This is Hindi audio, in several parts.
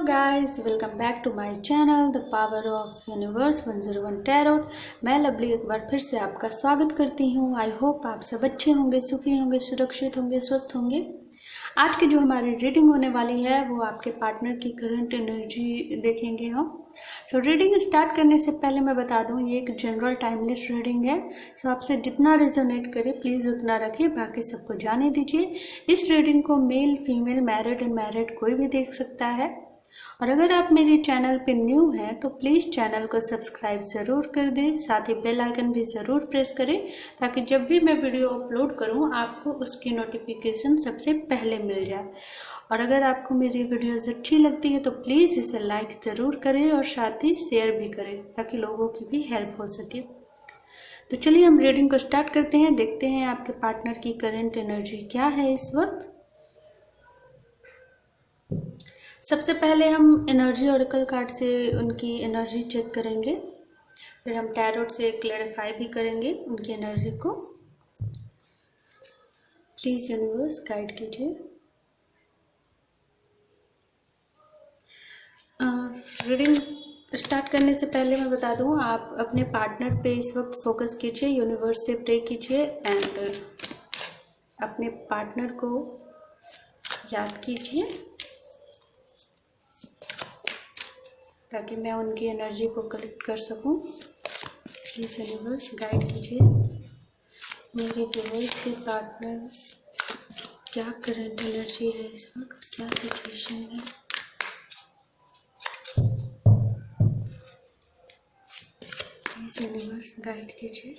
Guys, welcome back to my channel the power of universe 101 tarot. मैं लवली एक बार फिर से आपका स्वागत करती हूँ। आई होप आप सब अच्छे होंगे, सुखी होंगे, सुरक्षित होंगे, स्वस्थ होंगे। आज की जो हमारी रीडिंग होने वाली है वो आपके पार्टनर की करंट एनर्जी देखेंगे हम। सो रीडिंग स्टार्ट करने से पहले मैं बता दूं, ये एक जनरल टाइमलेस रीडिंग है। सो आपसे जितना रेजोनेट करे प्लीज़ उतना रखिए, बाकी सबको जाने दीजिए। इस रीडिंग को मेल, फीमेल, मैरिड, अनमैरिड कोई भी देख सकता है। और अगर आप मेरे चैनल पे न्यू हैं तो प्लीज़ चैनल को सब्सक्राइब ज़रूर कर दें, साथ ही बेल आइकन भी ज़रूर प्रेस करें ताकि जब भी मैं वीडियो अपलोड करूं आपको उसकी नोटिफिकेशन सबसे पहले मिल जाए। और अगर आपको मेरी वीडियोस अच्छी लगती है तो प्लीज़ इसे लाइक ज़रूर करें और साथ ही शेयर भी करें ताकि लोगों की भी हेल्प हो सके। तो चलिए हम रीडिंग को स्टार्ट करते हैं। देखते हैं आपके पार्टनर की करंट एनर्जी क्या है इस वक्त। सबसे पहले हम एनर्जी ऑरेकल कार्ड से उनकी एनर्जी चेक करेंगे, फिर हम टैरोट से क्लैरिफाई भी करेंगे उनकी एनर्जी को। प्लीज़ यूनिवर्स गाइड कीजिए। रीडिंग स्टार्ट करने से पहले मैं बता दूं, आप अपने पार्टनर पे इस वक्त फोकस कीजिए, यूनिवर्स से प्रे कीजिए एंड अपने पार्टनर को याद कीजिए ताकि मैं उनकी एनर्जी को कलेक्ट कर सकूं। प्लीज़ यूनिवर्स गाइड कीजिए मेरे व्यूअर्स के पार्टनर क्या करंट एनर्जी है इस वक्त, क्या सिचुएशन है। प्लीज़ यूनिवर्स गाइड कीजिए।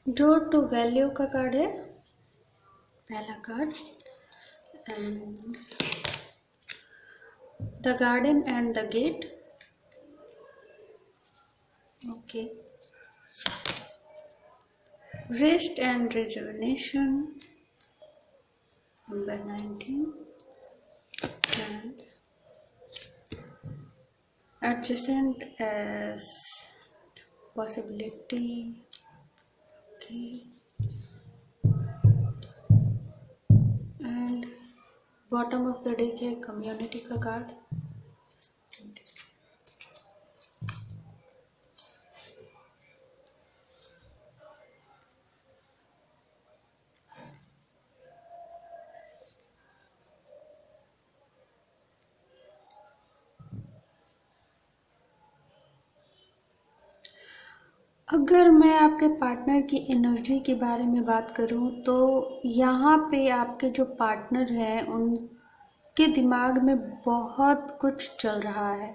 डोर टू वैल्यू का कार्ड है पहला card, and the garden and the gate. Okay, rest and rejuvenation number 19 and adjacent as possibility। And bottom of the deck है कम्युनिटी का कार्ड। अगर मैं आपके पार्टनर की एनर्जी के बारे में बात करूं तो यहाँ पे आपके जो पार्टनर हैं उनके दिमाग में बहुत कुछ चल रहा है।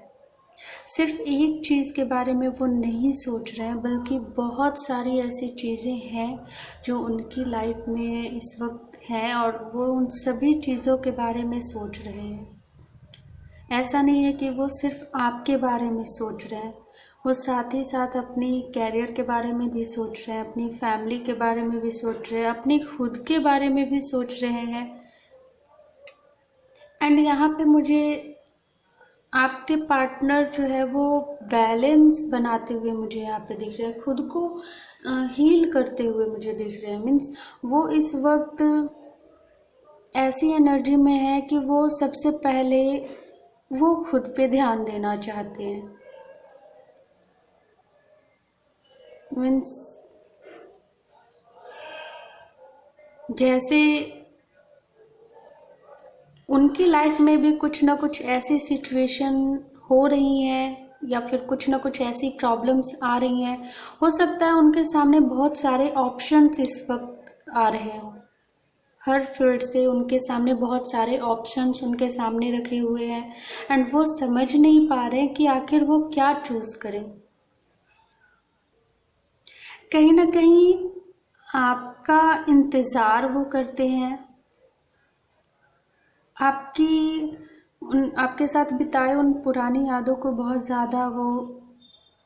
सिर्फ एक चीज़ के बारे में वो नहीं सोच रहे हैं, बल्कि बहुत सारी ऐसी चीज़ें हैं जो उनकी लाइफ में इस वक्त हैं और वो उन सभी चीज़ों के बारे में सोच रहे हैं। ऐसा नहीं है कि वो सिर्फ आपके बारे में सोच रहे हैं, वो साथ ही साथ अपनी कैरियर के बारे में भी सोच रहे हैं, अपनी फैमिली के बारे में भी सोच रहे हैं, अपनी खुद के बारे में भी सोच रहे हैं। एंड यहाँ पे मुझे आपके पार्टनर जो है वो बैलेंस बनाते हुए मुझे यहाँ पे दिख रहे हैं, खुद को हील करते हुए मुझे दिख रहे हैं। मीन्स वो इस वक्त ऐसी एनर्जी में है कि वो सबसे पहले वो खुद पे ध्यान देना चाहते हैं। मीन्स जैसे उनकी लाइफ में भी कुछ ना कुछ ऐसी सिचुएशन हो रही हैं या फिर कुछ ना कुछ ऐसी प्रॉब्लम्स आ रही हैं। हो सकता है उनके सामने बहुत सारे ऑप्शंस इस वक्त आ रहे हों, हर फील्ड से उनके सामने बहुत सारे ऑप्शंस उनके सामने रखे हुए हैं एंड वो समझ नहीं पा रहे कि आखिर वो क्या चूज़ करें। कहीं ना कहीं आपका इंतज़ार वो करते हैं, आपके साथ बिताए उन पुरानी यादों को बहुत ज़्यादा वो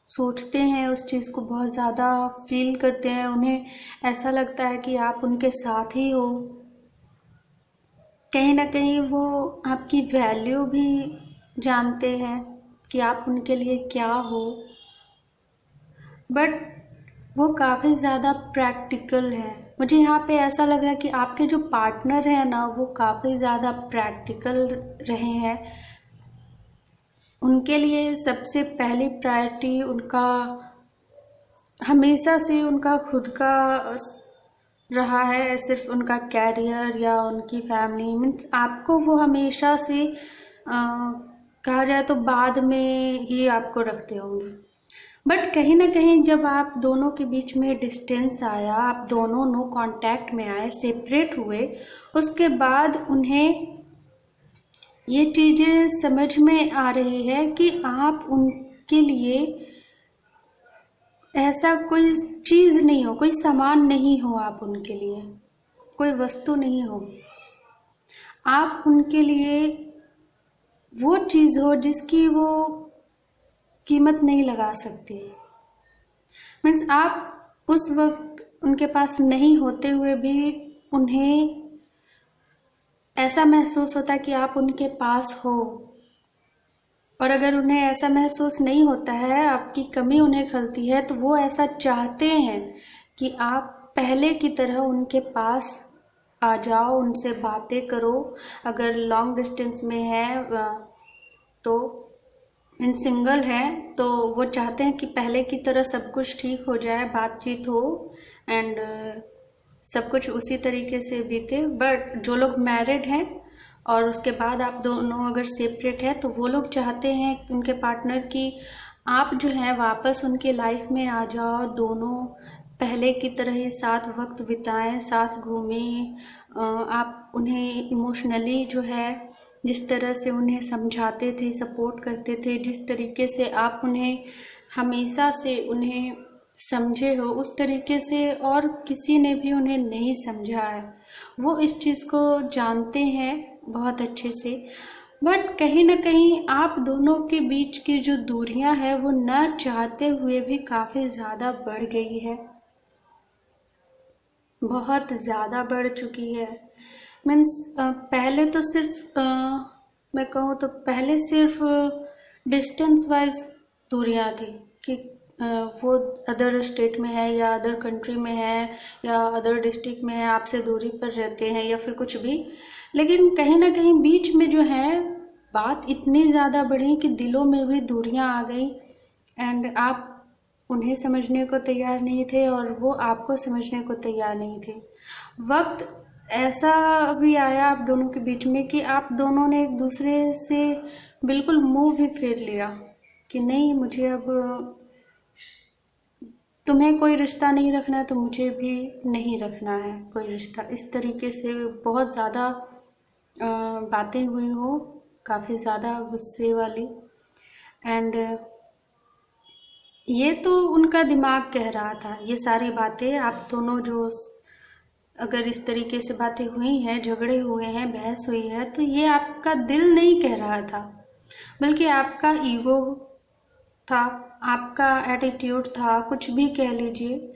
सोचते हैं, उस चीज़ को बहुत ज़्यादा फील करते हैं। उन्हें ऐसा लगता है कि आप उनके साथ ही हो। कहीं ना कहीं वो आपकी वैल्यू भी जानते हैं कि आप उनके लिए क्या हो। बट वो काफ़ी ज़्यादा प्रैक्टिकल है। मुझे यहाँ पे ऐसा लग रहा है कि आपके जो पार्टनर हैं ना, वो काफ़ी ज़्यादा प्रैक्टिकल रहे हैं। उनके लिए सबसे पहली प्रायोरिटी उनका हमेशा से उनका खुद का रहा है, सिर्फ उनका कैरियर या उनकी फैमिली। मीन्स आपको वो हमेशा से कहा जाए तो बाद में ही आपको रखते होंगे। बट कहीं ना कहीं जब आप दोनों के बीच में डिस्टेंस आया, आप दोनों नो कांटेक्ट में आए, सेपरेट हुए, उसके बाद उन्हें ये चीज़ें समझ में आ रही है कि आप उनके लिए ऐसा कोई चीज़ नहीं हो, कोई सामान नहीं हो, आप उनके लिए कोई वस्तु नहीं हो। आप उनके लिए वो चीज़ हो जिसकी वो कीमत नहीं लगा सकती। मीन्स आप उस वक्त उनके पास नहीं होते हुए भी उन्हें ऐसा महसूस होता है कि आप उनके पास हो। और अगर उन्हें ऐसा महसूस नहीं होता है, आपकी कमी उन्हें खलती है, तो वो ऐसा चाहते हैं कि आप पहले की तरह उनके पास आ जाओ, उनसे बातें करो। अगर लॉन्ग डिस्टेंस में है तो इन सिंगल हैं तो वो चाहते हैं कि पहले की तरह सब कुछ ठीक हो जाए, बातचीत हो एंड सब कुछ उसी तरीके से बीते। बट जो लोग मैरिड हैं और उसके बाद आप दोनों अगर सेपरेट है, तो वो लोग चाहते हैं उनके पार्टनर की आप जो है वापस उनके लाइफ में आ जाओ, दोनों पहले की तरह ही साथ वक्त बिताएं, साथ घूमें। आप उन्हें इमोशनली जो है जिस तरह से उन्हें समझाते थे, सपोर्ट करते थे, जिस तरीके से आप उन्हें हमेशा से उन्हें समझे हो, उस तरीके से और किसी ने भी उन्हें नहीं समझा है। वो इस चीज़ को जानते हैं बहुत अच्छे से। बट कहीं ना कहीं आप दोनों के बीच की जो दूरियां हैं वो न चाहते हुए भी काफ़ी ज़्यादा बढ़ गई है, बहुत ज़्यादा बढ़ चुकी है। मीन्स पहले तो सिर्फ मैं कहूँ तो पहले सिर्फ डिस्टेंस वाइज दूरियां थी कि वो अदर स्टेट में है या अदर कंट्री में है या अदर डिस्ट्रिक्ट में है, आपसे दूरी पर रहते हैं या फिर कुछ भी। लेकिन कहीं ना कहीं बीच में जो है बात इतनी ज़्यादा बढ़ी कि दिलों में भी दूरियां आ गई एंड आप उन्हें समझने को तैयार नहीं थे और वो आपको समझने को तैयार नहीं थे। वक्त ऐसा भी आया आप दोनों के बीच में कि आप दोनों ने एक दूसरे से बिल्कुल मुंह भी फेर लिया कि नहीं, मुझे अब तुम्हें कोई रिश्ता नहीं रखना है तो मुझे भी नहीं रखना है कोई रिश्ता। इस तरीके से बहुत ज़्यादा बातें हुई हो, काफ़ी ज़्यादा गुस्से वाली। एंड ये तो उनका दिमाग कह रहा था ये सारी बातें। आप दोनों जो अगर इस तरीके से बातें हुई हैं, झगड़े हुए हैं, बहस हुई है, तो ये आपका दिल नहीं कह रहा था, बल्कि आपका ईगो था, आपका एटीट्यूड था, कुछ भी कह लीजिए।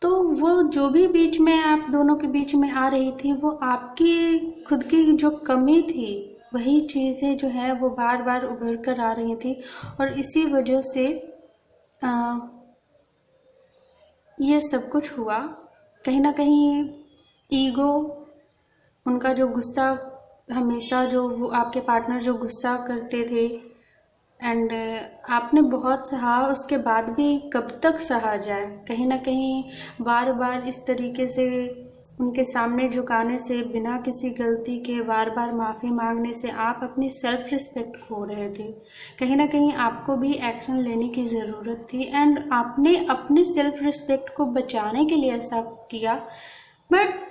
तो वो जो भी बीच में आप दोनों के बीच में आ रही थी, वो आपकी खुद की जो कमी थी, वही चीज़ें जो है वो बार बार उभर कर आ रही थी। और इसी वजह से ये सब कुछ हुआ। कहीं ना कहीं ईगो, उनका जो गुस्सा, हमेशा जो वो आपके पार्टनर जो गुस्सा करते थे एंड आपने बहुत सहा, उसके बाद भी कब तक सहा जाए। कहीं ना कहीं बार बार इस तरीके से उनके सामने झुकाने से, बिना किसी गलती के बार बार माफ़ी मांगने से आप अपनी सेल्फ रिस्पेक्ट खो रहे थे। कहीं ना कहीं आपको भी एक्शन लेने की ज़रूरत थी एंड आपने अपनी सेल्फ रिस्पेक्ट को बचाने के लिए ऐसा किया। बट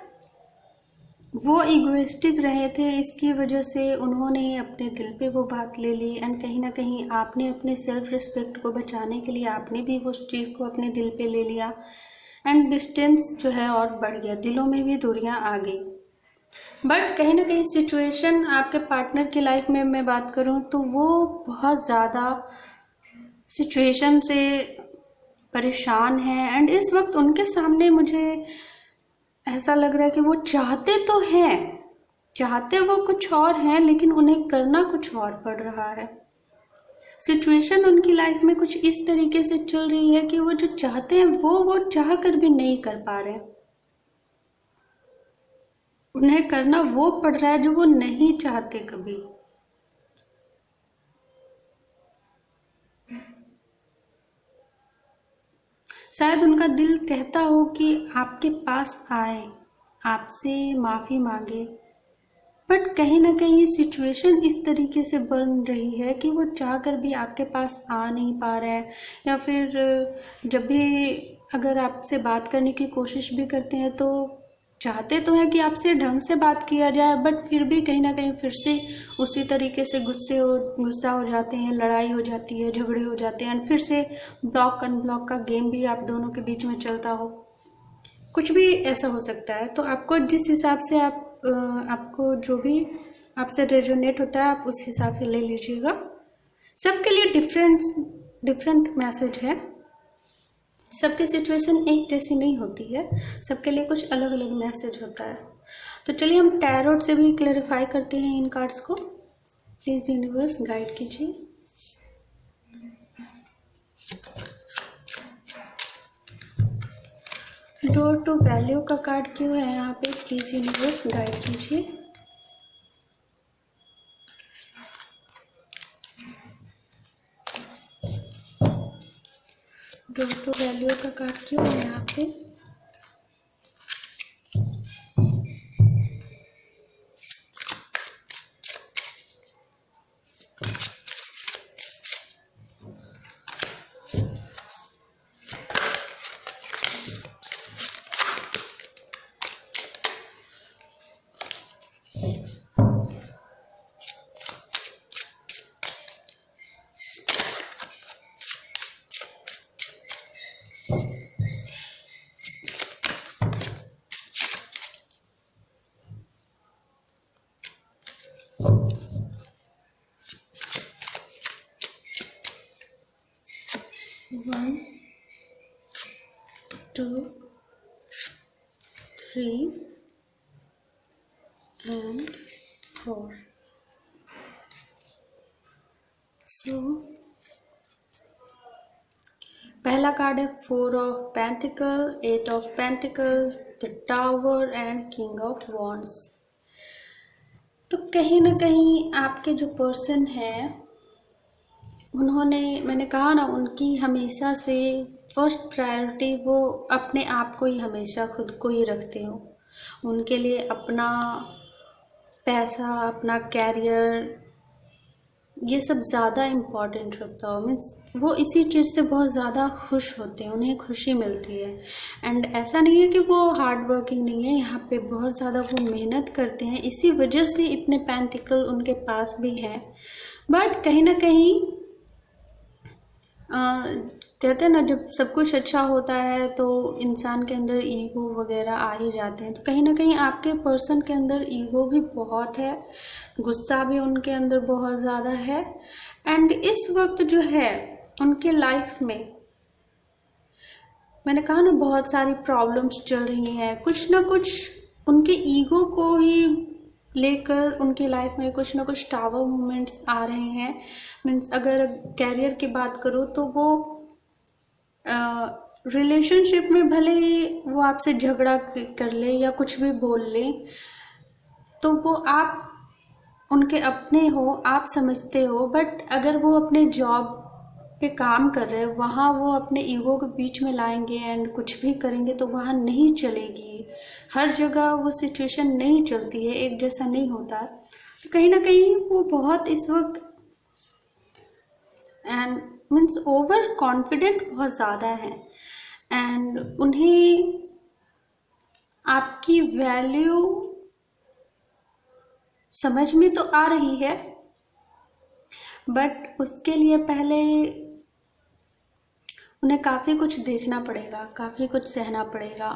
वो इगोइस्टिक रहे थे, इसकी वजह से उन्होंने अपने दिल पे वो बात ले ली एंड कहीं ना कहीं आपने अपने सेल्फ रिस्पेक्ट को बचाने के लिए आपने भी उस चीज़ को अपने दिल पे ले लिया एंड डिस्टेंस जो है और बढ़ गया, दिलों में भी दूरियां आ गई। बट कहीं ना कहीं सिचुएशन आपके पार्टनर की लाइफ में मैं बात करूं तो वो बहुत ज़्यादा सिचुएशन से परेशान है। एंड इस वक्त उनके सामने मुझे ऐसा लग रहा है कि वो चाहते तो हैं, चाहते वो कुछ और हैं, लेकिन उन्हें करना कुछ और पड़ रहा है। सिचुएशन उनकी लाइफ में कुछ इस तरीके से चल रही है कि वो जो चाहते हैं वो चाह कर भी नहीं कर पा रहे। उन्हें करना वो पड़ रहा है जो वो नहीं चाहते कभी। शायद उनका दिल कहता हो कि आपके पास आए, आपसे माफ़ी मांगे, बट कहीं ना कहीं सिचुएशन इस तरीके से बन रही है कि वो चाह कर भी आपके पास आ नहीं पा रहे हैं। या फिर जब भी अगर आपसे बात करने की कोशिश भी करते हैं तो चाहते तो हैं कि आपसे ढंग से बात किया जाए, बट फिर भी कहीं ना कहीं फिर से उसी तरीके से गुस्सा हो जाते हैं, लड़ाई हो जाती है, झगड़े हो जाते हैं, एंड फिर से ब्लॉक अनब्लॉक का गेम भी आप दोनों के बीच में चलता हो। कुछ भी ऐसा हो सकता है। तो आपको जिस हिसाब से आपको जो भी आपसे रेजोनेट होता है आप उस हिसाब से ले लीजिएगा। सबके लिए डिफरेंट मैसेज है, सबकी सिचुएशन एक जैसी नहीं होती है, सबके लिए कुछ अलग अलग मैसेज होता है। तो चलिए हम टैरोट से भी क्लैरिफाई करते हैं इन कार्ड्स को। प्लीज़ यूनिवर्स गाइड कीजिए। डोर टू वैल्यू का कार्ड क्यों है यहाँ पे? प्लीज़ यूनिवर्स गाइड कीजिए। डोर टू वैल्यू का कार्ड क्यों है यहाँ पे? One, 2, 3 and 4. So पहला कार्ड है 4 of pentacle, 8 of pentacle, the tower and king of wands. तो कहीं ना कहीं आपके जो पर्सन है उन्होंने, मैंने कहा ना, उनकी हमेशा से फर्स्ट प्रायोरिटी वो अपने आप को ही हमेशा खुद को ही रखते हो। उनके लिए अपना पैसा, अपना कैरियर, ये सब ज़्यादा इम्पॉर्टेंट रखता हो। मीन्स वो इसी चीज़ से बहुत ज़्यादा खुश होते हैं, उन्हें खुशी मिलती है। एंड ऐसा नहीं है कि वो हार्ड वर्किंग नहीं है, यहाँ पे बहुत ज़्यादा वो मेहनत करते हैं, इसी वजह से इतने पेंटिकल उनके पास भी हैं। बट कहीं ना कहीं कहते हैं ना, जब सब कुछ अच्छा होता है तो इंसान के अंदर ईगो वगैरह आ ही जाते हैं। तो कहीं ना कहीं आपके पर्सन के अंदर ईगो भी बहुत है, गुस्सा भी उनके अंदर बहुत ज़्यादा है। एंड इस वक्त जो है उनके लाइफ में, मैंने कहा ना, बहुत सारी प्रॉब्लम्स चल रही हैं। कुछ ना कुछ उनके ईगो को ही लेकर उनकी लाइफ में कुछ ना कुछ टावर मोमेंट्स आ रहे हैं। मीन्स अगर कैरियर की बात करो तो वो रिलेशनशिप में भले ही वो आपसे झगड़ा कर ले या कुछ भी बोल ले, तो वो आप उनके अपने हो, आप समझते हो। बट अगर वो अपने जॉब पे काम कर रहे हैं, वहाँ वो अपने ईगो के बीच में लाएंगे एंड कुछ भी करेंगे तो वहाँ नहीं चलेगी। हर जगह वो सिचुएशन नहीं चलती है, एक जैसा नहीं होता। तो कहीं ना कहीं वो बहुत इस वक्त एंड मीन्स ओवर कॉन्फिडेंट बहुत ज़्यादा है। एंड उन्हें आपकी वैल्यू समझ में तो आ रही है, बट उसके लिए पहले उन्हें काफ़ी कुछ देखना पड़ेगा, काफ़ी कुछ सहना पड़ेगा।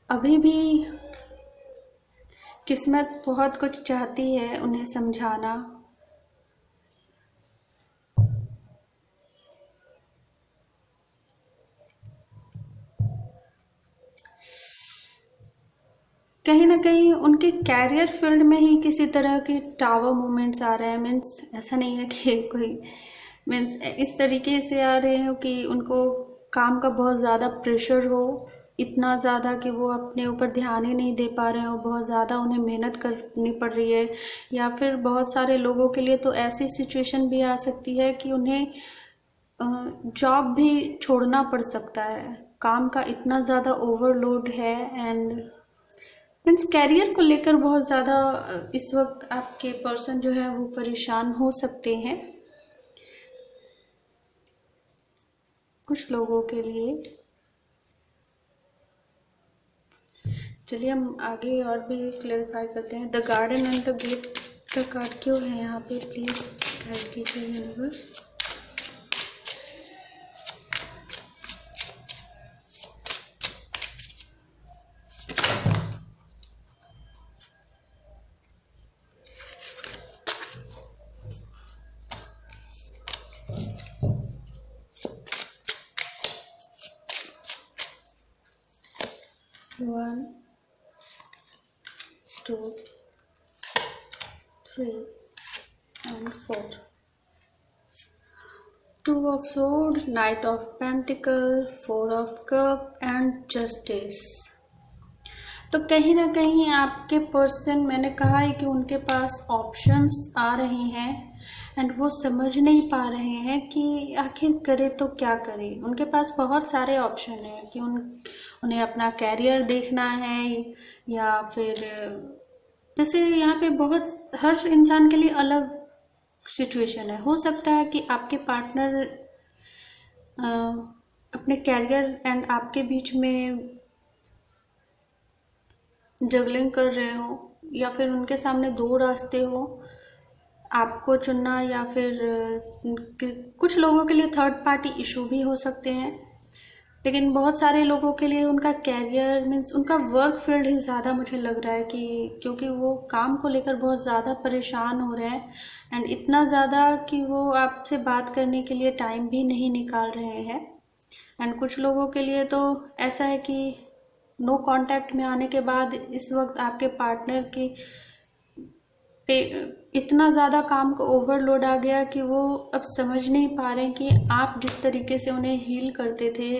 अभी भी किस्मत बहुत कुछ चाहती है उन्हें समझाना। कहीं ना कहीं उनके कैरियर फील्ड में ही किसी तरह के टावर मूवमेंट्स आ रहे हैं। मीन्स ऐसा नहीं है कि कोई, मीन्स इस तरीके से आ रहे हो कि उनको काम का बहुत ज़्यादा प्रेशर हो, इतना ज़्यादा कि वो अपने ऊपर ध्यान ही नहीं दे पा रहे हो, बहुत ज़्यादा उन्हें मेहनत करनी पड़ रही है। या फिर बहुत सारे लोगों के लिए तो ऐसी सिचुएशन भी आ सकती है कि उन्हें जॉब भी छोड़ना पड़ सकता है। काम का इतना ज़्यादा ओवरलोड है एंड मीन्स कैरियर को लेकर बहुत ज़्यादा इस वक्त आपके पर्सन जो है वो परेशान हो सकते हैं कुछ लोगों के लिए। चलिए हम आगे और भी क्लैरिफाई करते हैं। The garden and the gate का कार्ड क्यों है यहाँ पे, प्लीज़ गाइड कीजिए universe. One, 2, 3 and 4. Two of Swords, Knight of Pentacles, Four of Cups and Justice। तो कहीं ना कहीं आपके पर्सन, मैंने कहा है कि उनके पास ऑप्शंस आ रहे हैं एंड वो समझ नहीं पा रहे हैं कि आखिर करे तो क्या करे। उनके पास बहुत सारे ऑप्शन हैं कि उन्हें अपना कैरियर देखना है या फिर जैसे यहाँ पे बहुत हर इंसान के लिए अलग सिचुएशन है। हो सकता है कि आपके पार्टनर अपने कैरियर एंड आपके बीच में जगलिंग कर रहे हो या फिर उनके सामने दो रास्ते हो, आपको चुनना या फिर कुछ लोगों के लिए थर्ड पार्टी इशू भी हो सकते हैं। लेकिन बहुत सारे लोगों के लिए उनका कैरियर मीन्स उनका वर्क फील्ड ही ज़्यादा मुझे लग रहा है कि क्योंकि वो काम को लेकर बहुत ज़्यादा परेशान हो रहे हैं एंड इतना ज़्यादा कि वो आपसे बात करने के लिए टाइम भी नहीं निकाल रहे हैं। एंड कुछ लोगों के लिए तो ऐसा है कि नो कांटेक्ट में आने के बाद इस वक्त आपके पार्टनर की पे इतना ज़्यादा काम का ओवरलोड आ गया कि वो अब समझ नहीं पा रहे हैं कि आप जिस तरीके से उन्हें हील करते थे,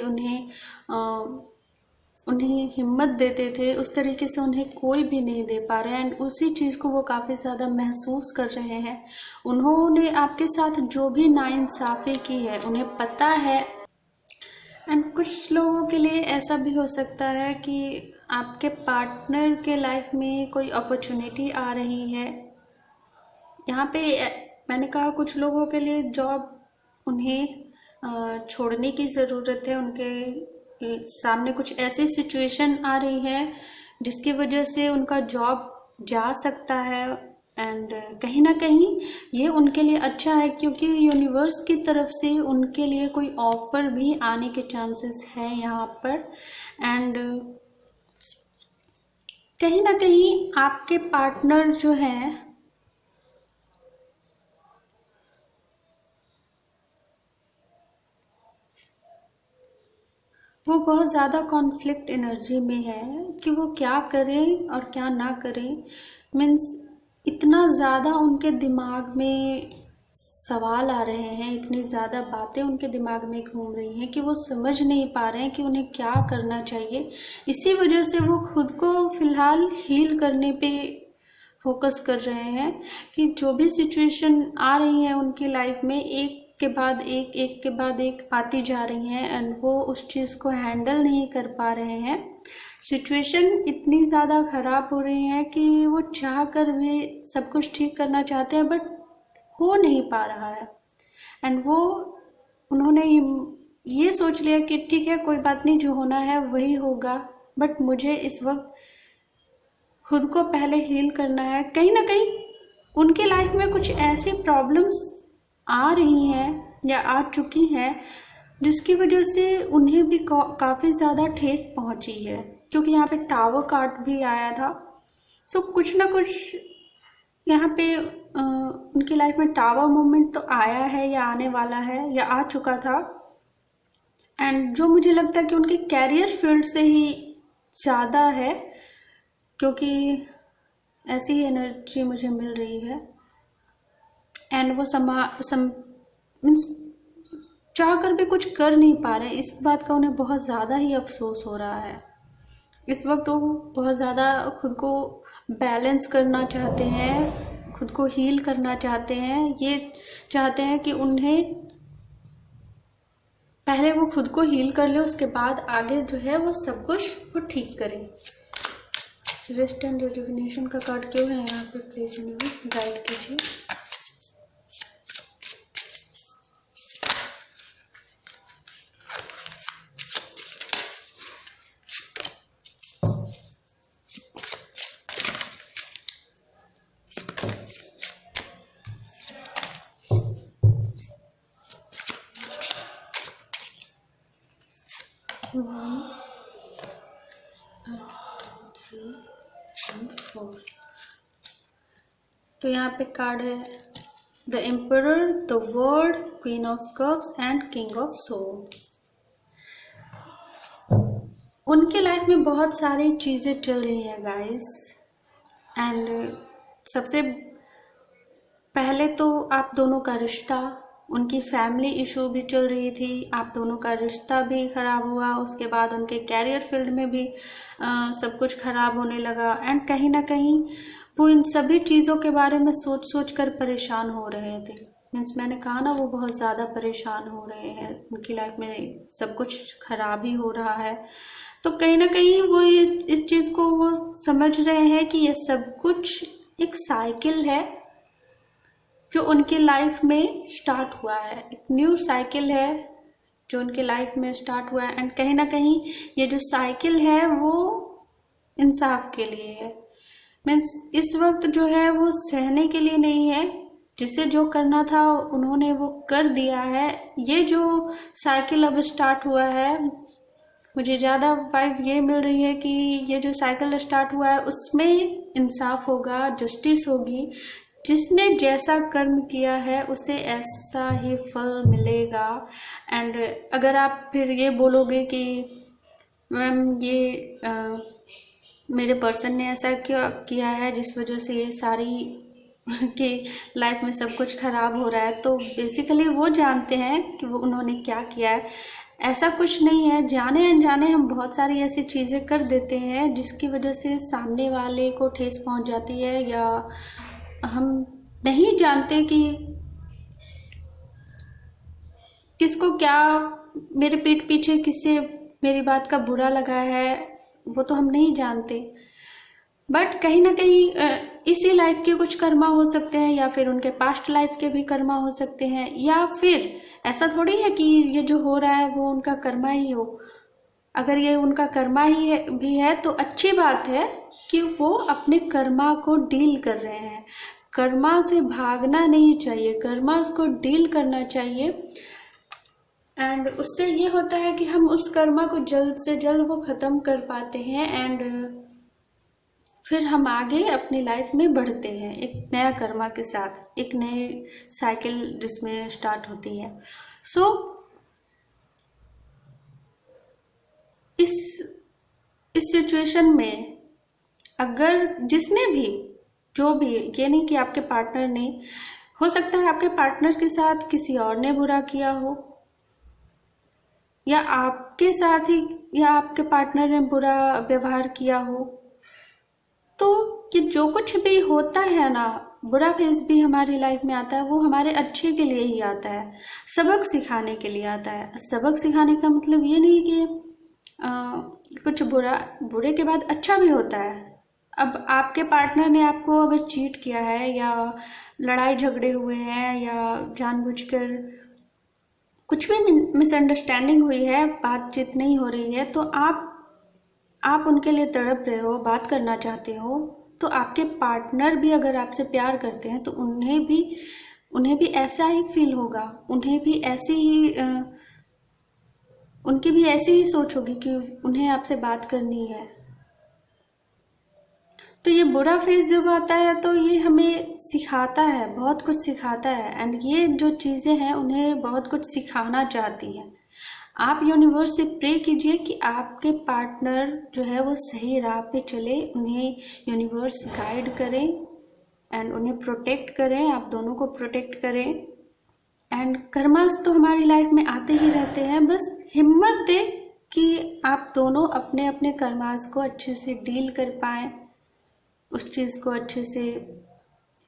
उन्हें हिम्मत देते थे, उस तरीके से उन्हें कोई भी नहीं दे पा रहे हैं एंड उसी चीज़ को वो काफ़ी ज़्यादा महसूस कर रहे हैं। उन्होंने आपके साथ जो भी नाइंसाफ़ी की है उन्हें पता है। एंड कुछ लोगों के लिए ऐसा भी हो सकता है कि आपके पार्टनर के लाइफ में कोई अपॉर्चुनिटी आ रही है। यहाँ पे मैंने कहा कुछ लोगों के लिए जॉब उन्हें छोड़ने की ज़रूरत है। उनके सामने कुछ ऐसी सिचुएशन आ रही है जिसकी वजह से उनका जॉब जा सकता है एंड कहीं ना कहीं ये उनके लिए अच्छा है क्योंकि यूनिवर्स की तरफ से उनके लिए कोई ऑफर भी आने के चांसेस हैं यहाँ पर। एंड कहीं ना कहीं आपके पार्टनर जो है वो बहुत ज़्यादा कॉन्फ्लिक्ट एनर्जी में है कि वो क्या करें और क्या ना करें। मीन्स इतना ज़्यादा उनके दिमाग में सवाल आ रहे हैं, इतनी ज़्यादा बातें उनके दिमाग में घूम रही हैं कि वो समझ नहीं पा रहे हैं कि उन्हें क्या करना चाहिए। इसी वजह से वो खुद को फ़िलहाल हील करने पे फोकस कर रहे हैं कि जो भी सिचुएशन आ रही है उनकी लाइफ में एक के बाद एक आती जा रही हैं एंड वो उस चीज़ को हैंडल नहीं कर पा रहे हैं। सिचुएशन इतनी ज़्यादा ख़राब हो रही है कि वो चाह कर भी सब कुछ ठीक करना चाहते हैं बट हो नहीं पा रहा है। एंड उन्होंने ये सोच लिया कि ठीक है कोई बात नहीं, जो होना है वही होगा, बट मुझे इस वक्त खुद को पहले हील करना है। कहीं ना कहीं उनके लाइफ में कुछ ऐसी प्रॉब्लम्स आ रही हैं या आ चुकी हैं जिसकी वजह से उन्हें भी काफ़ी ज़्यादा ठेस पहुंची है क्योंकि यहाँ पे टावर कार्ड भी आया था। सो कुछ ना कुछ यहाँ पे उनकी लाइफ में टावर मोमेंट तो आया है या आने वाला है या आ चुका था। एंड जो मुझे लगता है कि उनके कैरियर फील्ड से ही ज़्यादा है, क्योंकि ऐसी ही एनर्जी मुझे मिल रही है। एंड वो मीन्स चाह कर भी कुछ कर नहीं पा रहे, इस बात का उन्हें बहुत ज़्यादा ही अफसोस हो रहा है। इस वक्त वो बहुत ज़्यादा खुद को बैलेंस करना चाहते हैं, खुद को हील करना चाहते हैं। ये चाहते हैं कि उन्हें पहले वो खुद को हील कर ले, उसके बाद आगे जो है वो सब कुछ वो ठीक करें। रेस्ट एंड रिजुविनेशन का कार्ड क्यों है यहाँ पे, प्लीज यूनिवर्स गाइड कीजिए। तो यहाँ पे कार्ड है the emperor, the world, queen of cups and king of soul. उनके लाइफ में बहुत सारी चीज़ें चल रही है गाइस। एंड सबसे पहले तो आप दोनों का रिश्ता, उनकी फैमिली इशू भी चल रही थी, आप दोनों का रिश्ता भी ख़राब हुआ। उसके बाद उनके कैरियर फील्ड में भी सब कुछ ख़राब होने लगा। एंड कहीं ना कहीं वो इन सभी चीज़ों के बारे में सोच सोच कर परेशान हो रहे थे। मीन्स मैंने कहा ना, वो बहुत ज़्यादा परेशान हो रहे हैं, उनकी लाइफ में सब कुछ ख़राब ही हो रहा है। तो कहीं ना कहीं वो इस चीज़ को वो समझ रहे हैं कि ये सब कुछ एक साइकिल है जो उनके लाइफ में स्टार्ट हुआ है, एक न्यू साइकिल है जो उनके लाइफ में स्टार्ट हुआ है। एंड कहीं ना कहीं ये जो साइकिल है वो इंसाफ के लिए है। मीन्स इस वक्त जो है वो सहने के लिए नहीं है, जिसे जो करना था उन्होंने वो कर दिया है। ये जो साइकिल अब स्टार्ट हुआ है, मुझे ज़्यादा वाइब ये मिल रही है कि ये जो साइकिल स्टार्ट हुआ है उसमें इंसाफ होगा, जस्टिस होगी। जिसने जैसा कर्म किया है उसे ऐसा ही फल मिलेगा। एंड अगर आप फिर ये बोलोगे कि मैम ये मेरे पर्सन ने ऐसा क्यों किया है जिस वजह से ये सारी कि लाइफ में सब कुछ ख़राब हो रहा है, तो बेसिकली वो जानते हैं कि वो उन्होंने क्या किया है। ऐसा कुछ नहीं है, जाने अनजाने हम बहुत सारी ऐसी चीज़ें कर देते हैं जिसकी वजह से सामने वाले को ठेस पहुंच जाती है, या हम नहीं जानते कि किसको क्या मेरे पीठ पीछे किससे मेरी बात का बुरा लगा है, वो तो हम नहीं जानते। बट कहीं ना कहीं इसी लाइफ के कुछ कर्मा हो सकते हैं, या फिर उनके पास्ट लाइफ के भी कर्मा हो सकते हैं, या फिर ऐसा थोड़ी है कि ये जो हो रहा है वो उनका कर्मा ही हो। अगर ये उनका कर्मा ही है भी है तो अच्छी बात है कि वो अपने कर्मा को डील कर रहे हैं। कर्मा से भागना नहीं चाहिए, कर्मा को डील करना चाहिए। एंड उससे ये होता है कि हम उस कर्मा को जल्द से जल्द वो ख़त्म कर पाते हैं। एंड फिर हम आगे अपनी लाइफ में बढ़ते हैं एक नया कर्मा के साथ, एक नई साइकिल जिसमें स्टार्ट होती है। सो इस सिचुएशन में अगर जिसने भी जो भी, ये नहीं कि आपके पार्टनर ने, हो सकता है आपके पार्टनर के साथ किसी और ने बुरा किया हो, या आपके साथ ही या आपके पार्टनर ने बुरा व्यवहार किया हो। तो कि जो कुछ भी होता है ना, बुरा फेज भी हमारी लाइफ में आता है, वो हमारे अच्छे के लिए ही आता है, सबक सिखाने के लिए आता है। सबक सिखाने का मतलब ये नहीं कि कुछ बुरे के बाद अच्छा भी होता है। अब आपके पार्टनर ने आपको अगर चीट किया है, या लड़ाई झगड़े हुए हैं, या जानबूझकर कुछ भी मिसअंडरस्टैंडिंग हुई है, बातचीत नहीं हो रही है, तो आप उनके लिए तड़प रहे हो, बात करना चाहते हो, तो आपके पार्टनर भी अगर आपसे प्यार करते हैं तो उन्हें भी ऐसा ही फील होगा, उनकी भी ऐसी ही सोच होगी कि उन्हें आपसे बात करनी है। तो ये बुरा फेज जब आता है तो ये हमें सिखाता है, बहुत कुछ सिखाता है। एंड ये जो चीज़ें हैं उन्हें बहुत कुछ सिखाना चाहती है। आप यूनिवर्स से प्रे कीजिए कि आपके पार्टनर जो है वो सही राह पे चले, उन्हें यूनिवर्स गाइड करें एंड उन्हें प्रोटेक्ट करें, आप दोनों को प्रोटेक्ट करें। एंड कर्मास तो हमारी लाइफ में आते ही रहते हैं, बस हिम्मत दें कि आप दोनों अपने अपने कर्मास को अच्छे से डील कर पाएँ, उस चीज़ को अच्छे से,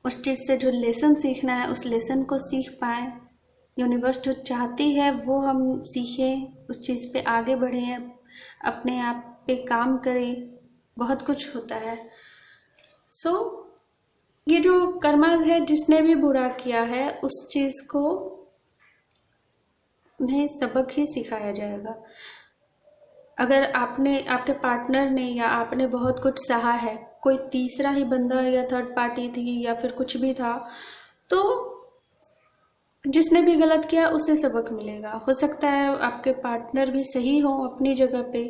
उस चीज़ से जो लेसन सीखना है उस लेसन को सीख पाएँ। यूनिवर्स जो चाहती है वो हम सीखें, उस चीज़ पे आगे बढ़ें, अपने आप पे काम करें, बहुत कुछ होता है। सो ये जो कर्मा है, जिसने भी बुरा किया है उस चीज़ को उन्हें सबक ही सिखाया जाएगा। अगर आपने, आपके पार्टनर ने या आपने बहुत कुछ सहा है, कोई तीसरा ही बंदा या थर्ड पार्टी थी या फिर कुछ भी था, तो जिसने भी गलत किया उसे सबक मिलेगा। हो सकता है आपके पार्टनर भी सही हो अपनी जगह पे,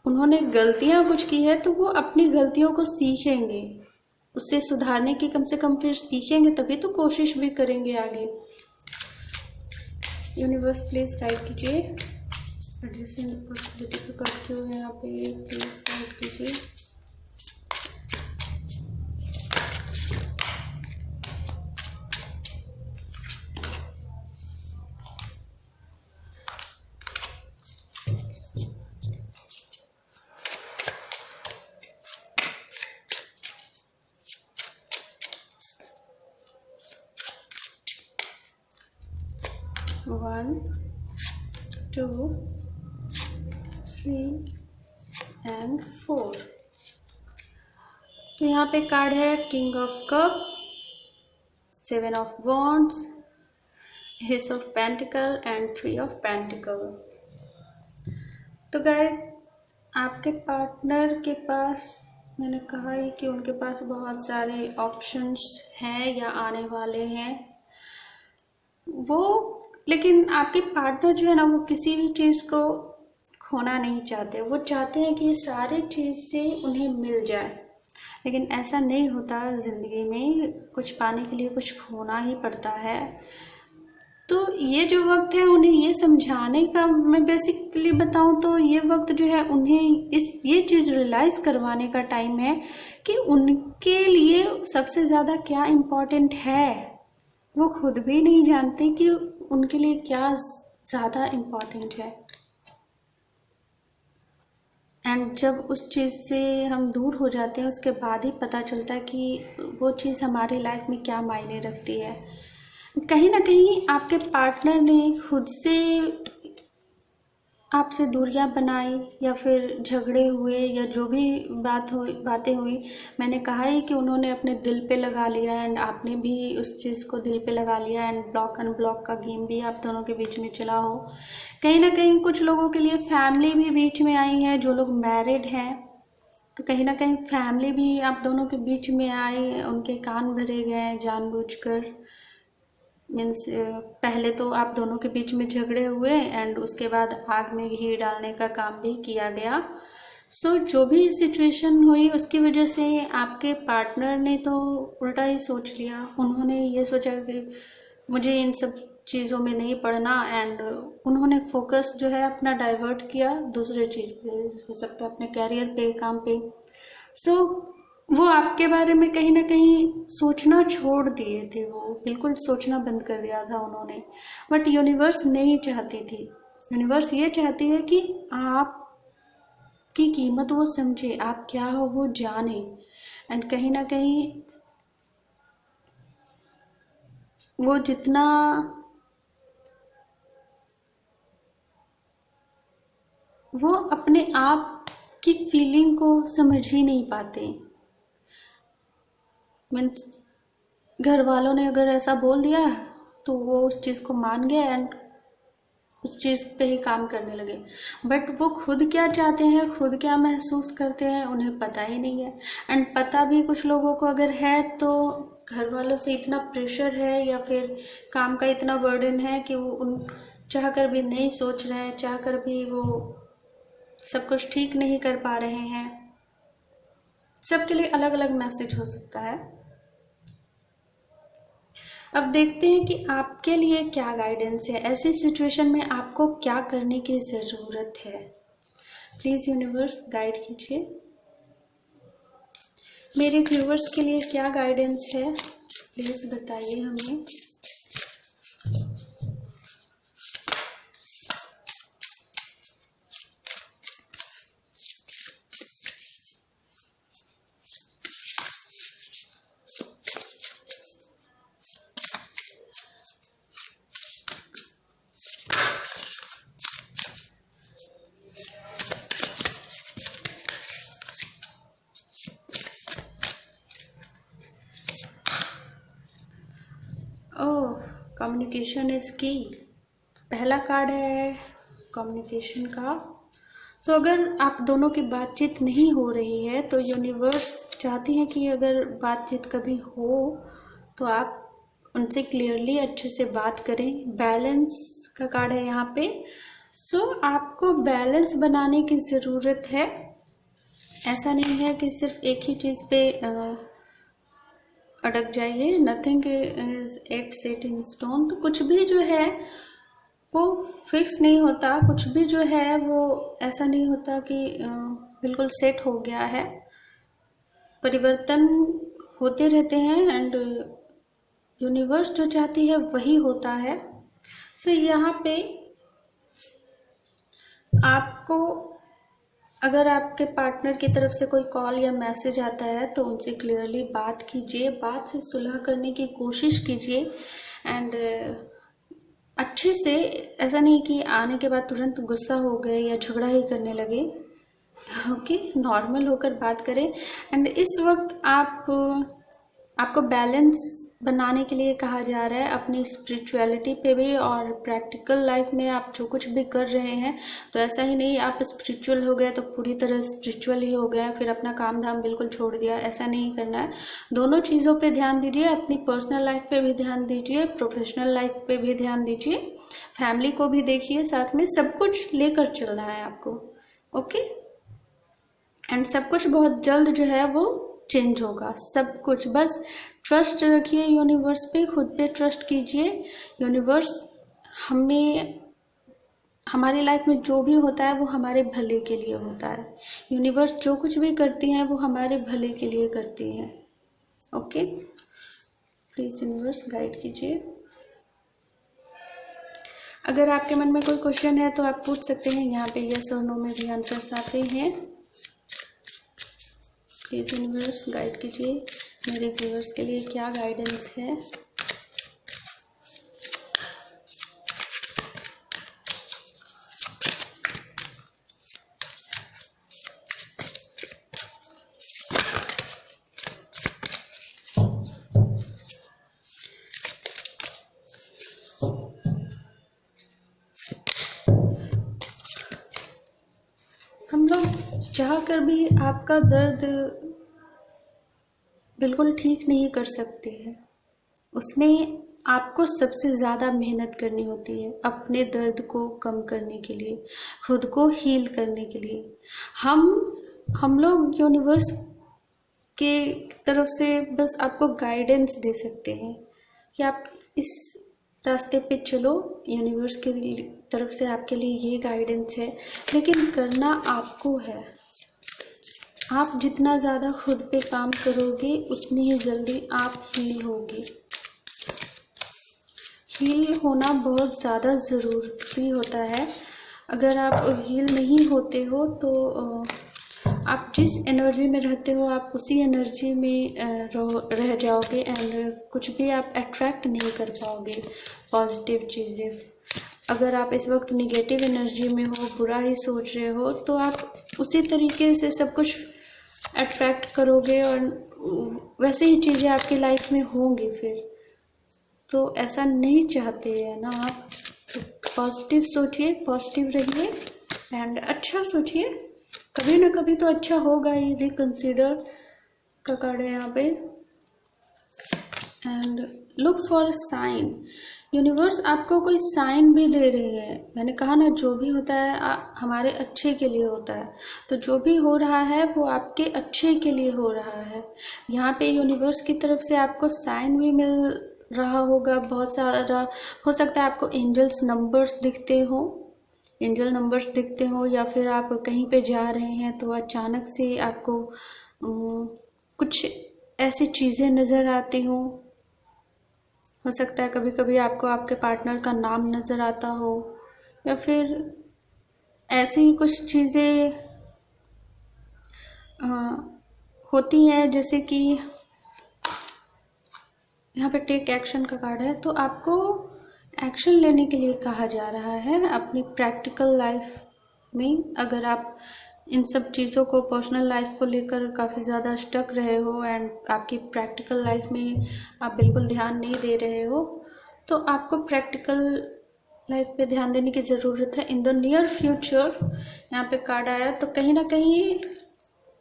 उन्होंने गलतियां कुछ की है तो वो अपनी गलतियों को सीखेंगे, उससे सुधारने की कम से कम फिर सीखेंगे, तभी तो कोशिश भी करेंगे आगे। यूनिवर्स प्लीज गाइड कीजिए, जिससे पॉसिबिलिटी को करते हुए यहाँ पे प्लीज गाइड कीजिए। One, two, three and four. तो यहाँ पे कार्ड है king of cup, seven of wands, ace of pentacle and three of pentacle. तो गाइस, आपके पार्टनर के पास, मैंने कहा ही कि उनके पास बहुत सारे ऑप्शंस हैं या आने वाले हैं वो, लेकिन आपके पार्टनर जो है ना, वो किसी भी चीज़ को खोना नहीं चाहते। वो चाहते हैं कि ये सारी चीज़ें उन्हें मिल जाए, लेकिन ऐसा नहीं होता ज़िंदगी में। कुछ पाने के लिए कुछ खोना ही पड़ता है। तो ये जो वक्त है उन्हें ये समझाने का, मैं बेसिकली बताऊं तो ये वक्त जो है उन्हें ये चीज़ रियलाइज़ करवाने का टाइम है कि उनके लिए सबसे ज़्यादा क्या इम्पोर्टेंट है। वो खुद भी नहीं जानते कि उनके लिए क्या ज़्यादा इम्पोर्टेंट है। एंड जब उस चीज़ से हम दूर हो जाते हैं उसके बाद ही पता चलता है कि वो चीज़ हमारी लाइफ में क्या मायने रखती है। कहीं ना कहीं आपके पार्टनर ने खुद से आपसे दूरियां बनाई या फिर झगड़े हुए या जो भी बातें हुई, मैंने कहा ही कि उन्होंने अपने दिल पे लगा लिया एंड आपने भी उस चीज़ को दिल पे लगा लिया एंड ब्लॉक अनब्लॉक का गेम भी आप दोनों के बीच में चला हो। कहीं ना कहीं कुछ लोगों के लिए फैमिली भी बीच में आई है, जो लोग मैरिड हैं, तो कहीं ना कहीं फैमिली भी आप दोनों के बीच में आई, उनके कान भरे गए जानबूझकर। मीन्स पहले तो आप दोनों के बीच में झगड़े हुए एंड उसके बाद आग में घी डालने का काम भी किया गया। सो जो भी सिचुएशन हुई उसकी वजह से आपके पार्टनर ने तो उल्टा ही सोच लिया। उन्होंने ये सोचा कि मुझे इन सब चीज़ों में नहीं पड़ना एंड उन्होंने फोकस जो है अपना डाइवर्ट किया दूसरे चीज़ पे, हो सकता है अपने कैरियर पे, काम पे। सो वो आपके बारे में कहीं ना कहीं सोचना छोड़ दिए थे, वो बिल्कुल सोचना बंद कर दिया था उन्होंने। बट यूनिवर्स नहीं चाहती थी, यूनिवर्स ये चाहती है कि आप की कीमत वो समझे, आप क्या हो वो जाने। एंड कहीं ना कहीं वो जितना वो अपने आप की फीलिंग को समझ ही नहीं पाते। मीन्स घर वालों ने अगर ऐसा बोल दिया तो वो उस चीज़ को मान गए एंड उस चीज़ पे ही काम करने लगे। बट वो खुद क्या चाहते हैं, खुद क्या महसूस करते हैं, उन्हें पता ही नहीं है। एंड पता भी कुछ लोगों को अगर है तो घर वालों से इतना प्रेशर है या फिर काम का इतना बर्डन है कि वो उन चाह कर भी नहीं सोच रहे हैं, चाह कर भी वो सब कुछ ठीक नहीं कर पा रहे हैं। सबके लिए अलग अलग मैसेज हो सकता है। अब देखते हैं कि आपके लिए क्या गाइडेंस है, ऐसी सिचुएशन में आपको क्या करने की ज़रूरत है। प्लीज़ यूनिवर्स गाइड कीजिए। मेरे व्यूवर्स के लिए क्या गाइडेंस है, प्लीज़ बताइए हमें। ओह, कम्युनिकेशन इज की। पहला कार्ड है कम्युनिकेशन का। सो अगर आप दोनों की बातचीत नहीं हो रही है तो यूनिवर्स चाहती है कि अगर बातचीत कभी हो तो आप उनसे क्लियरली अच्छे से बात करें। बैलेंस का कार्ड है यहाँ पे। सो आपको बैलेंस बनाने की ज़रूरत है। ऐसा नहीं है कि सिर्फ एक ही चीज़ पे अटक जाइए। Nothing is at set in stone. तो कुछ भी जो है वो फिक्स नहीं होता, कुछ भी जो है वो ऐसा नहीं होता कि बिल्कुल सेट हो गया है। परिवर्तन होते रहते हैं एंड यूनिवर्स जो चाहती है वही होता है। सो यहाँ पे आपको अगर आपके पार्टनर की तरफ से कोई कॉल या मैसेज आता है तो उनसे क्लियरली बात कीजिए, बात से सुलह करने की कोशिश कीजिए एंड अच्छे से। ऐसा नहीं कि आने के बाद तुरंत गुस्सा हो गए या झगड़ा ही करने लगे। ओके, नॉर्मल होकर बात करें। एंड इस वक्त आपको बैलेंस बनाने के लिए कहा जा रहा है अपनी स्पिरिचुअलिटी पे भी और प्रैक्टिकल लाइफ में। आप जो कुछ भी कर रहे हैं तो ऐसा ही नहीं आप स्पिरिचुअल हो गए तो पूरी तरह स्पिरिचुअल ही हो गए, फिर अपना काम धाम बिल्कुल छोड़ दिया। ऐसा नहीं करना है। दोनों चीज़ों पे ध्यान दीजिए। अपनी पर्सनल लाइफ पे भी ध्यान दीजिए, प्रोफेशनल लाइफ पे भी ध्यान दीजिए, फैमिली को भी देखिए, साथ में सब कुछ लेकर चलना है आपको। ओके, एंड सब कुछ बहुत जल्द जो है वो चेंज होगा। सब कुछ बस ट्रस्ट रखिए यूनिवर्स पे, खुद पे ट्रस्ट कीजिए। यूनिवर्स हमारी लाइफ में जो भी होता है वो हमारे भले के लिए होता है। यूनिवर्स जो कुछ भी करती है वो हमारे भले के लिए करती है। ओके, प्लीज यूनिवर्स गाइड कीजिए। अगर आपके मन में कोई क्वेश्चन है तो आप पूछ सकते हैं। यहाँ पे यस और नो में भी आंसर्स आते हैं। प्लीज यूनिवर्स गाइड कीजिए। मेरे व्यूअर्स के लिए क्या गाइडेंस है। हम लोग चाह कर भी आपका दर्द बिल्कुल ठीक नहीं कर सकते हैं। उसमें आपको सबसे ज़्यादा मेहनत करनी होती है अपने दर्द को कम करने के लिए, खुद को हील करने के लिए। हम लोग यूनिवर्स के तरफ से बस आपको गाइडेंस दे सकते हैं कि आप इस रास्ते पे चलो। यूनिवर्स की तरफ से आपके लिए ये गाइडेंस है, लेकिन करना आपको है। आप जितना ज़्यादा खुद पे काम करोगे उतनी ही जल्दी आप हील होगे। हील होना बहुत ज़्यादा ज़रूरी होता है। अगर आप हील नहीं होते हो तो आप जिस एनर्जी में रहते हो आप उसी एनर्जी में रह जाओगे एंड कुछ भी आप अट्रैक्ट नहीं कर पाओगे पॉजिटिव चीज़ें। अगर आप इस वक्त निगेटिव एनर्जी में हो, बुरा ही सोच रहे हो, तो आप उसी तरीके से सब कुछ अट्रैक्ट करोगे और वैसे ही चीज़ें आपकी लाइफ में होंगी फिर। तो ऐसा नहीं चाहते हैं ना आप। तो पॉजिटिव सोचिए, पॉजिटिव रहिए एंड अच्छा सोचिए। कभी ना कभी तो अच्छा होगा ही। रिकंसिडर का कार्ड है यहाँ पे and look for a sign. Universe आपको कोई साइन भी दे रही है। मैंने कहा ना, जो भी होता है हमारे अच्छे के लिए होता है। तो जो भी हो रहा है वो आपके अच्छे के लिए हो रहा है। यहाँ पे यूनिवर्स की तरफ से आपको साइन भी मिल रहा होगा बहुत सारा। हो सकता है आपको एंजल्स नंबर्स दिखते हो, एंजल नंबर्स दिखते हो, या फिर आप कहीं पे जा रहे हैं तो अचानक से आपको कुछ ऐसी चीज़ें नज़र आती हो सकता है कभी कभी आपको आपके पार्टनर का नाम नज़र आता हो, या फिर ऐसी ही कुछ चीज़ें होती हैं। जैसे कि यहाँ पे टेक एक्शन का कार्ड है, तो आपको एक्शन लेने के लिए कहा जा रहा है अपनी प्रैक्टिकल लाइफ में। अगर आप इन सब चीज़ों को, पर्सनल लाइफ को लेकर काफ़ी ज़्यादा स्टक रहे हो एंड आपकी प्रैक्टिकल लाइफ में आप बिल्कुल ध्यान नहीं दे रहे हो, तो आपको प्रैक्टिकल लाइफ पे ध्यान देने की ज़रूरत है इन द नियर फ्यूचर। यहाँ पे कार्ड आया, तो कहीं ना कहीं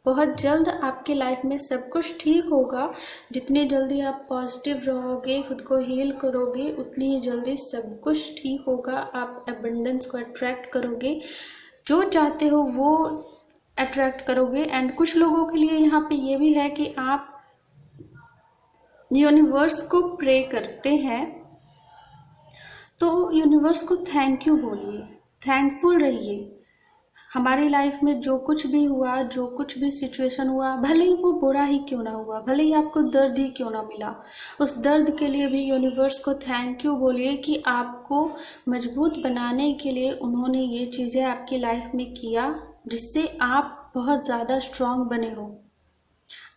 बहुत जल्द आपकी लाइफ में सब कुछ ठीक होगा। जितनी जल्दी आप पॉजिटिव रहोगे, खुद को हील करोगे, उतनी ही जल्दी सब कुछ ठीक होगा। आप एबंडेंस को अट्रैक्ट करोगे, जो चाहते हो वो अट्रैक्ट करोगे। एंड कुछ लोगों के लिए यहाँ पे ये भी है कि आप यूनिवर्स को प्रे करते हैं, तो यूनिवर्स को थैंक यू बोलिए, थैंकफुल रहिए। हमारी लाइफ में जो कुछ भी हुआ, जो कुछ भी सिचुएशन हुआ, भले ही वो बुरा ही क्यों ना हुआ, भले ही आपको दर्द ही क्यों ना मिला, उस दर्द के लिए भी यूनिवर्स को थैंक यू बोलिए कि आपको मजबूत बनाने के लिए उन्होंने ये चीज़ें आपकी लाइफ में किया, जिससे आप बहुत ज़्यादा स्ट्रांग बने हो।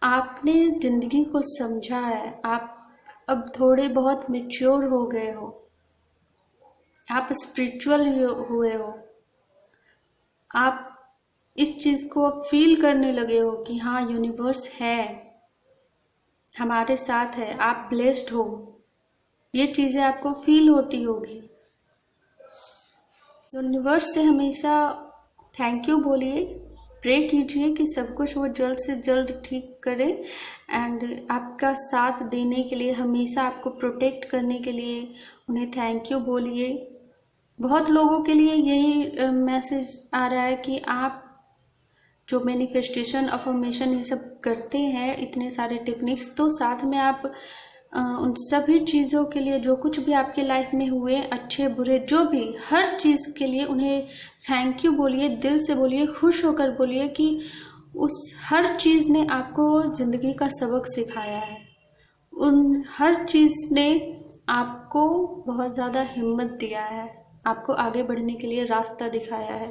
आपने ज़िंदगी को समझा है, आप अब थोड़े बहुत मैच्योर हो गए हो, आप स्पिरिचुअल हुए हो, आप इस चीज़ को अब फील करने लगे हो कि हाँ, यूनिवर्स है, हमारे साथ है, आप ब्लेस्ड हो। ये चीज़ें आपको फील होती होगी। यूनिवर्स से हमेशा थैंक यू बोलिए, प्रे कीजिए कि सब कुछ वो जल्द से जल्द ठीक करे एंड आपका साथ देने के लिए, हमेशा आपको प्रोटेक्ट करने के लिए उन्हें थैंक यू बोलिए। बहुत लोगों के लिए यही मैसेज आ रहा है कि आप जो मैनिफेस्टेशन, अफर्मेशन ये सब करते हैं, इतने सारे टेक्निक्स, तो साथ में आप उन सभी चीज़ों के लिए, जो कुछ भी आपके लाइफ में हुए, अच्छे बुरे जो भी, हर चीज़ के लिए उन्हें थैंक यू बोलिए, दिल से बोलिए, खुश होकर बोलिए कि उस हर चीज़ ने आपको ज़िंदगी का सबक सिखाया है। उन हर चीज़ ने आपको बहुत ज़्यादा हिम्मत दिया है, आपको आगे बढ़ने के लिए रास्ता दिखाया है।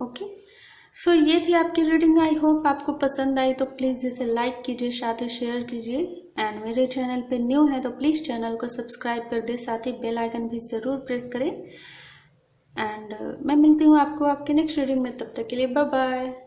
ओके, सो ये थी आपकी रीडिंग। आई होप आपको पसंद आई, तो प्लीज़ इसे लाइक कीजिए, साथ ही शेयर कीजिए। एंड मेरे चैनल पे न्यू है तो प्लीज़ चैनल को सब्सक्राइब कर दे, साथ ही बेल आइकन भी ज़रूर प्रेस करें। एंड मैं मिलती हूँ आपको आपके नेक्स्ट रीडिंग में, तब तक के लिए बाय बाय।